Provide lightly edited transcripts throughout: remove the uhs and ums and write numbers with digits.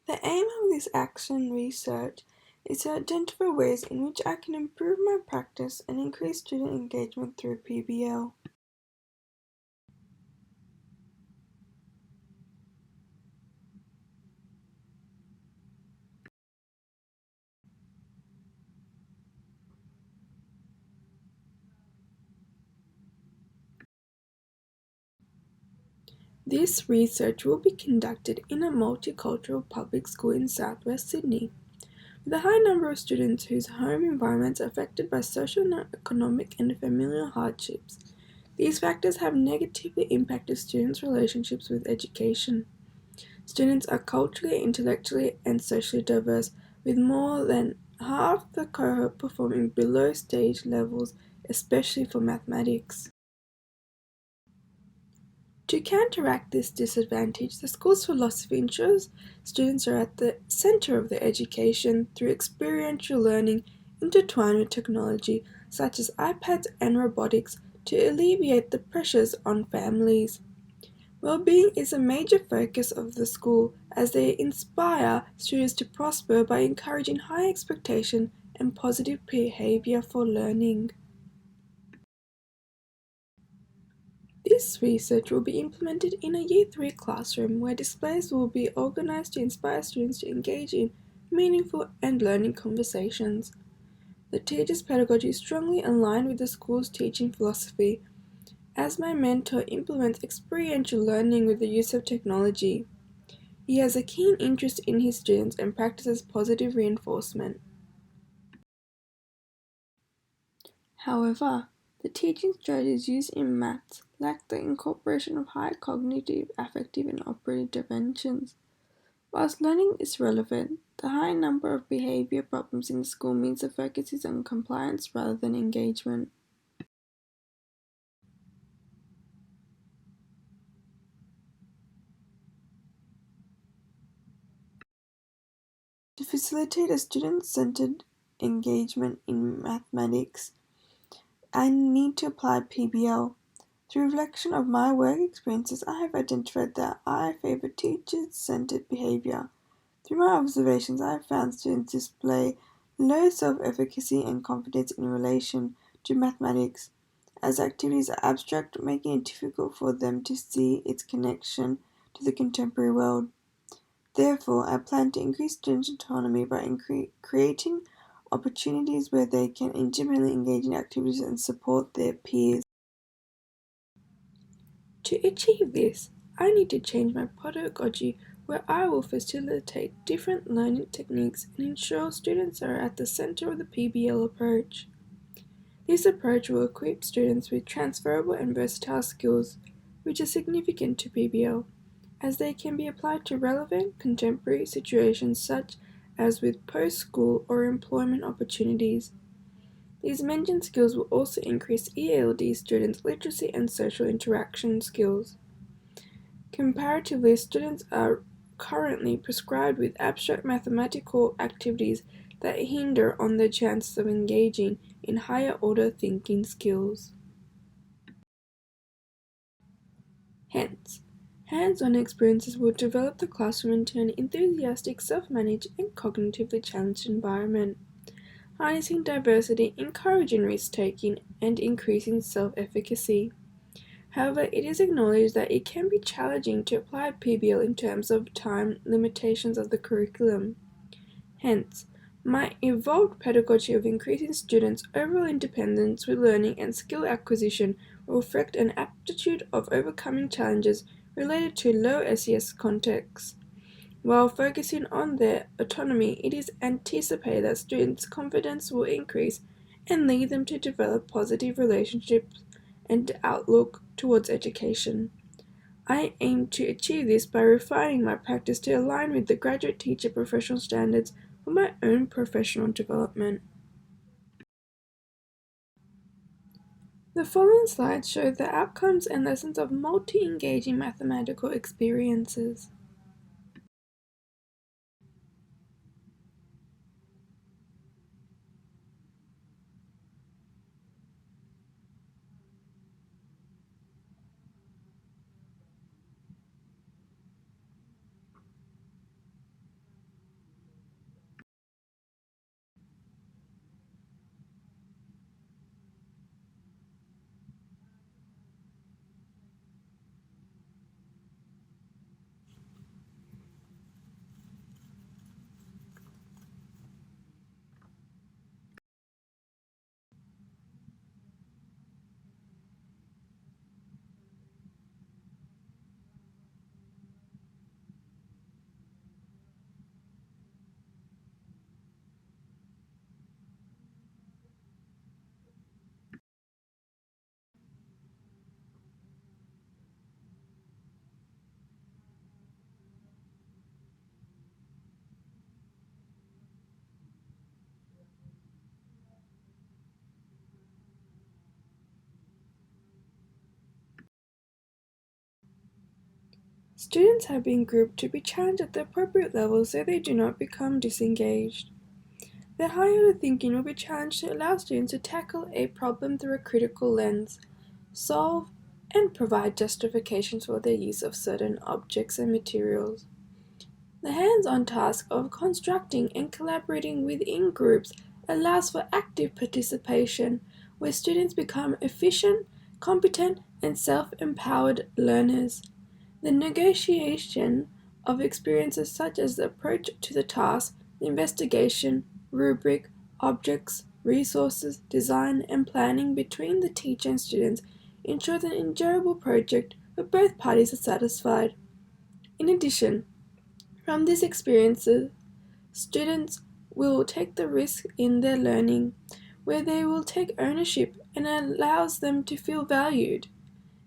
The aim of this action research is to identify ways in which I can improve my practice and increase student engagement through PBL. This research will be conducted in a multicultural public school in southwest Sydney, with a high number of students whose home environments are affected by social, economic and familial hardships. These factors have negatively impacted students' relationships with education. Students are culturally, intellectually and socially diverse, with more than half the cohort performing below stage levels, especially for mathematics. To counteract this disadvantage, the school's philosophy ensures students are at the center of their education through experiential learning intertwined with technology such as iPads and robotics to alleviate the pressures on families. Well-being is a major focus of the school as they inspire students to prosper by encouraging high expectation and positive behavior for learning. This research will be implemented in a Year 3 classroom where displays will be organized to inspire students to engage in meaningful and learning conversations. The teacher's pedagogy is strongly aligned with the school's teaching philosophy, as my mentor implements experiential learning with the use of technology. He has a keen interest in his students and practices positive reinforcement. However, the teaching strategies used in maths lack the incorporation of high cognitive, affective, and operative dimensions. Whilst learning is relevant, the high number of behavior problems in the school means the focus is on compliance rather than engagement. To facilitate a student-centered engagement in mathematics, I need to apply PBL. Through reflection of my work experiences, I have identified that I favor teacher-centered behavior. Through my observations, I have found students display low self-efficacy and confidence in relation to mathematics, as activities are abstract, making it difficult for them to see its connection to the contemporary world. Therefore, I plan to increase student autonomy by creating opportunities where they can independently engage in activities and support their peers. To achieve this, I need to change my pedagogy where I will facilitate different learning techniques and ensure students are at the center of the PBL approach. This approach will equip students with transferable and versatile skills, which are significant to PBL, as they can be applied to relevant contemporary situations such as with post-school or employment opportunities. These mentioned skills will also increase ELD students' literacy and social interaction skills. Comparatively, students are currently prescribed with abstract mathematical activities that hinder on their chances of engaging in higher-order thinking skills. Hence, hands-on experiences will develop the classroom into an enthusiastic, self-managed, and cognitively challenged environment, harnessing diversity, encouraging risk-taking, and increasing self-efficacy. However, it is acknowledged that it can be challenging to apply PBL in terms of time limitations of the curriculum. Hence, my evolved pedagogy of increasing students' overall independence with learning and skill acquisition will reflect an aptitude of overcoming challenges related to low SES contexts. While focusing on their autonomy, it is anticipated that students' confidence will increase and lead them to develop positive relationships and outlook towards education. I aim to achieve this by refining my practice to align with the graduate teacher professional standards for my own professional development. The following slides show the outcomes and lessons of multi-engaging mathematical experiences. Students have been grouped to be challenged at the appropriate level so they do not become disengaged. Their higher thinking will be challenged to allow students to tackle a problem through a critical lens, solve, and provide justifications for their use of certain objects and materials. The hands-on task of constructing and collaborating within groups allows for active participation, where students become efficient, competent, and self-empowered learners. The negotiation of experiences such as the approach to the task, the investigation, rubric, objects, resources, design, and planning between the teacher and students ensures an enjoyable project where both parties are satisfied. In addition, from these experiences, students will take the risk in their learning, where they will take ownership and allows them to feel valued.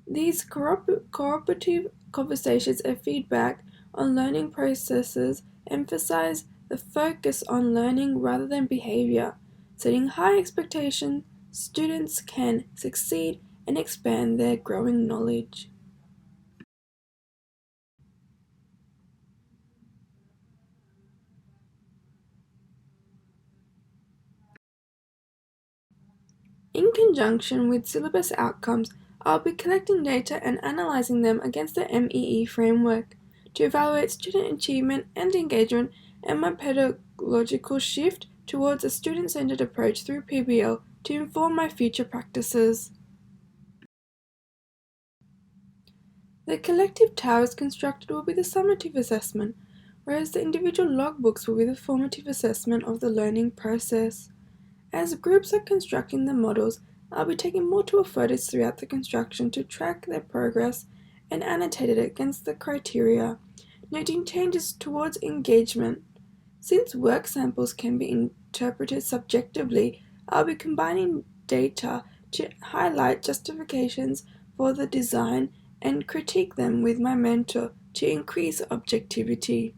These cooperative conversations and feedback on learning processes emphasize the focus on learning rather than behavior. Setting high expectations, students can succeed and expand their growing knowledge. In conjunction with syllabus outcomes, I'll be collecting data and analyzing them against the MEE framework to evaluate student achievement and engagement and my pedagogical shift towards a student-centered approach through PBL to inform my future practices. The collective towers constructed will be the summative assessment, whereas the individual logbooks will be the formative assessment of the learning process. As groups are constructing the models, I'll be taking multiple photos throughout the construction to track their progress and annotate it against the criteria, noting changes towards engagement. Since work samples can be interpreted subjectively, I'll be combining data to highlight justifications for the design and critique them with my mentor to increase objectivity.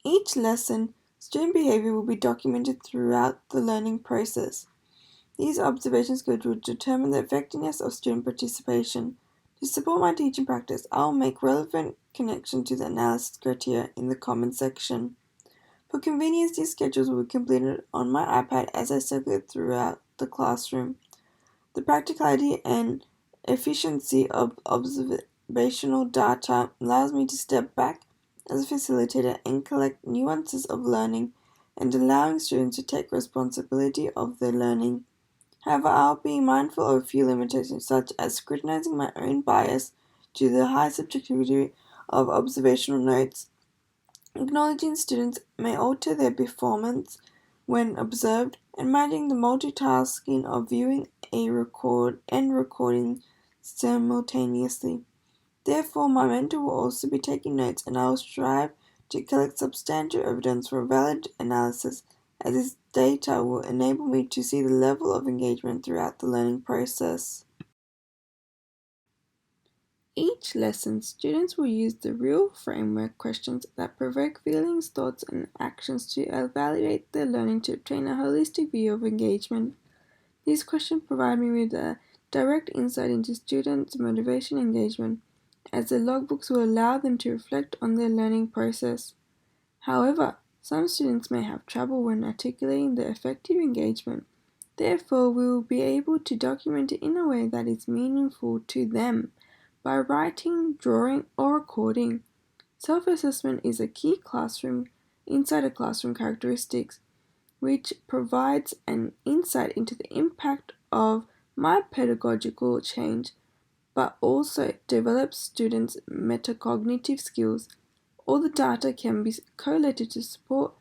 Each lesson, student behavior will be documented throughout the learning process. These observations will determine the effectiveness of student participation. To support my teaching practice, I will make relevant connection to the analysis criteria in the comments section. For convenience, these schedules will be completed on my iPad as I circulate throughout the classroom. The practicality and efficiency of observational data allows me to step back as a facilitator and collect nuances of learning and allowing students to take responsibility of their learning. However, I'll be mindful of a few limitations such as scrutinizing my own bias due to the high subjectivity of observational notes. Acknowledging students may alter their performance when observed, and managing the multitasking of viewing a record and recording simultaneously. Therefore, my mentor will also be taking notes, and I will strive to collect substantial evidence for valid analysis, as this data will enable me to see the level of engagement throughout the learning process. Each lesson, students will use the real framework questions that provoke feelings, thoughts, and actions to evaluate their learning to obtain a holistic view of engagement. These questions provide me with a direct insight into students' motivation and engagement, as the logbooks will allow them to reflect on their learning process. However, some students may have trouble when articulating their effective engagement. Therefore, we will be able to document it in a way that is meaningful to them by writing, drawing, or recording. Self-assessment is a key inside a classroom characteristics, which provides an insight into the impact of my pedagogical change, but also develops students' metacognitive skills. All the data can be collated to support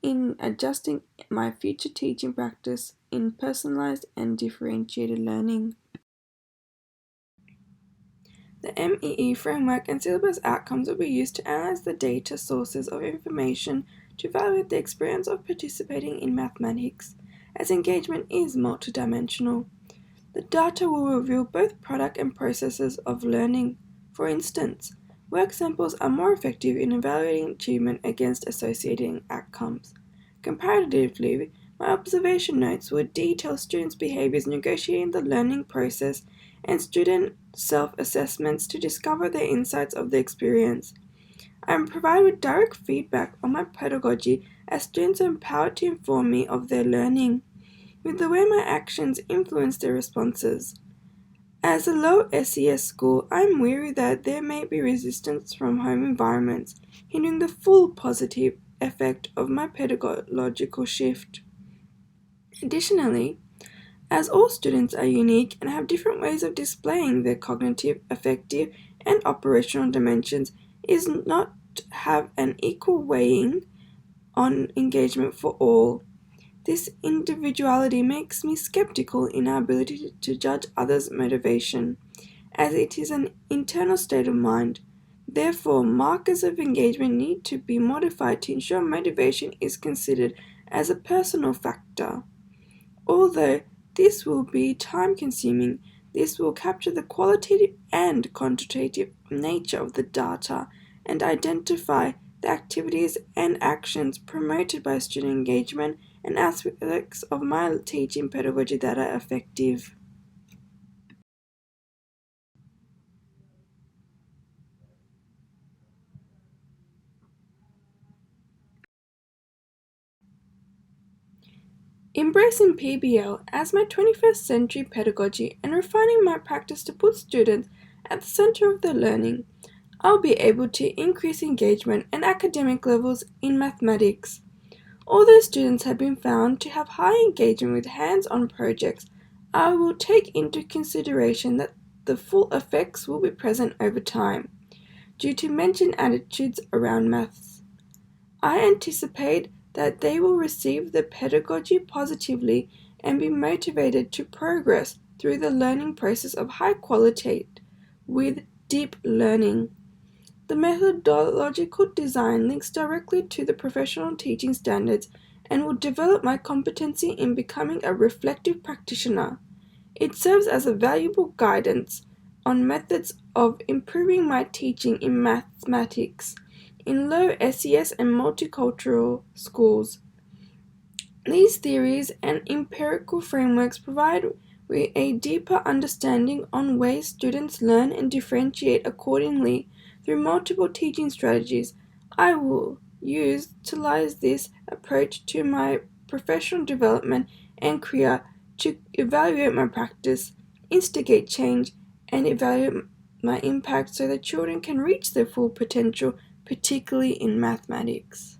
in adjusting my future teaching practice in personalized and differentiated learning. The MEE framework and syllabus outcomes will be used to analyze the data sources of information to evaluate the experience of participating in mathematics, as engagement is multidimensional. The data will reveal both product and processes of learning. For instance, work samples are more effective in evaluating achievement against associating outcomes. Comparatively, my observation notes would detail students' behaviors negotiating the learning process and student self-assessments to discover the insights of the experience. I am provided with direct feedback on my pedagogy as students are empowered to inform me of their learning, with the way my actions influence their responses. As a low SES school, I am wary that there may be resistance from home environments, hindering the full positive effect of my pedagogical shift. Additionally, as all students are unique and have different ways of displaying their cognitive, affective, and operational dimensions, it is not have an equal weighing on engagement for all. This individuality makes me skeptical in our ability to judge others' motivation, as it is an internal state of mind. Therefore, markers of engagement need to be modified to ensure motivation is considered as a personal factor. Although this will be time consuming, this will capture the qualitative and quantitative nature of the data and identify the activities and actions promoted by student engagement and aspects of my teaching pedagogy that are effective. Embracing PBL as my 21st century pedagogy and refining my practice to put students at the center of their learning, I'll be able to increase engagement and academic levels in mathematics. Although students have been found to have high engagement with hands-on projects, I will take into consideration that the full effects will be present over time, due to mentioned attitudes around maths. I anticipate that they will receive the pedagogy positively and be motivated to progress through the learning process of high quality with deep learning. The methodological design links directly to the professional teaching standards and will develop my competency in becoming a reflective practitioner. It serves as a valuable guidance on methods of improving my teaching in mathematics in low SES and multicultural schools. These theories and empirical frameworks provide a deeper understanding on ways students learn and differentiate accordingly through multiple teaching strategies. I will utilize this approach to my professional development and career to evaluate my practice, instigate change, and evaluate my impact so that children can reach their full potential, particularly in mathematics.